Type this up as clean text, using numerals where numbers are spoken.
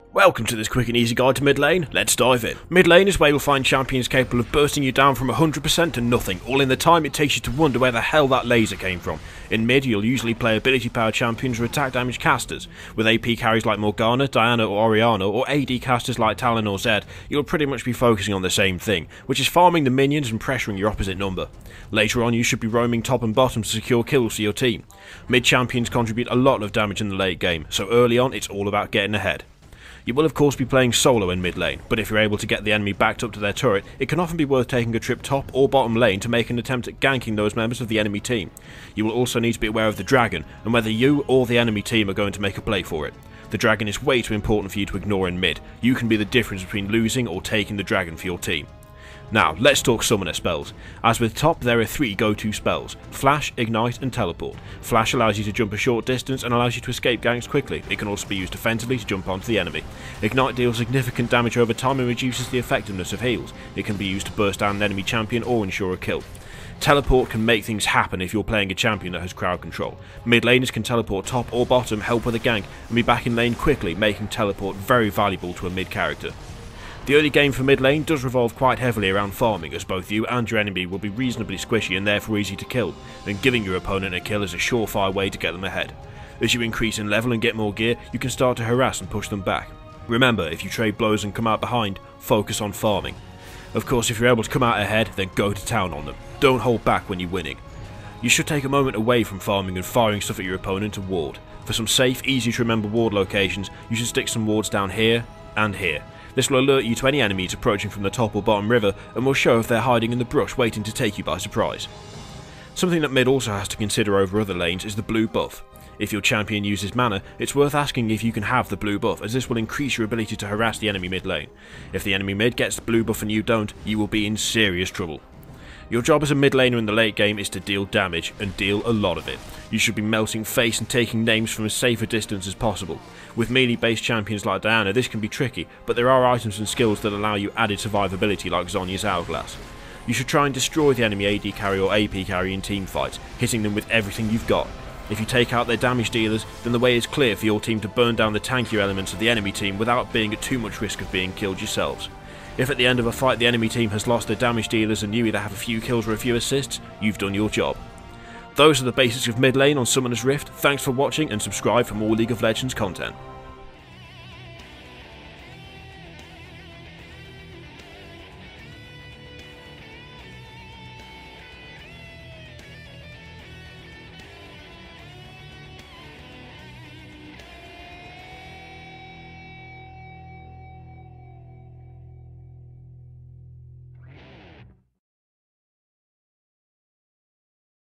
Welcome to this quick and easy guide to mid lane. Let's dive in. Mid lane is where you'll find champions capable of bursting you down from 100% to nothing, all in the time it takes you to wonder where the hell that laser came from. In mid, you'll usually play ability powered champions or attack damage casters. With AP carries like Morgana, Diana or Orianna, or AD casters like Talon or Zed, you'll pretty much be focusing on the same thing, which is farming the minions and pressuring your opposite number. Later on, you should be roaming top and bottom to secure kills for your team. Mid champions contribute a lot of damage in the late game, so early on it's all about getting ahead. You will of course be playing solo in mid lane, but if you're able to get the enemy backed up to their turret, it can often be worth taking a trip top or bottom lane to make an attempt at ganking those members of the enemy team. You will also need to be aware of the dragon, and whether you or the enemy team are going to make a play for it. The dragon is way too important for you to ignore in mid. You can be the difference between losing or taking the dragon for your team. Now, let's talk summoner spells. As with top, there are 3 go-to spells: Flash, Ignite and Teleport. Flash allows you to jump a short distance and allows you to escape ganks quickly. It can also be used defensively to jump onto the enemy. Ignite deals significant damage over time and reduces the effectiveness of heals. It can be used to burst down an enemy champion or ensure a kill. Teleport can make things happen if you're playing a champion that has crowd control. Mid laners can teleport top or bottom, help with a gank, and be back in lane quickly, making teleport very valuable to a mid character. The early game for mid lane does revolve quite heavily around farming, as both you and your enemy will be reasonably squishy and therefore easy to kill, and giving your opponent a kill is a surefire way to get them ahead. As you increase in level and get more gear, you can start to harass and push them back. Remember, if you trade blows and come out behind, focus on farming. Of course, if you're able to come out ahead, then go to town on them. Don't hold back when you're winning. You should take a moment away from farming and firing stuff at your opponent to ward. For some safe, easy to remember ward locations, you should stick some wards down here and here. This will alert you to any enemies approaching from the top or bottom river and will show if they're hiding in the brush waiting to take you by surprise. Something that mid also has to consider over other lanes is the blue buff. If your champion uses mana, it's worth asking if you can have the blue buff, as this will increase your ability to harass the enemy mid lane. If the enemy mid gets the blue buff and you don't, you will be in serious trouble. Your job as a mid laner in the late game is to deal damage, and deal a lot of it. You should be melting face and taking names from as safe a distance as possible. With melee based champions like Diana, this can be tricky, but there are items and skills that allow you added survivability like Zhonya's Hourglass. You should try and destroy the enemy AD carry or AP carry in team fights, hitting them with everything you've got. If you take out their damage dealers, then the way is clear for your team to burn down the tankier elements of the enemy team without being at too much risk of being killed yourselves. If at the end of a fight the enemy team has lost their damage dealers and you either have a few kills or a few assists, you've done your job. Those are the basics of mid lane on Summoner's Rift. Thanks for watching and subscribe for more League of Legends content.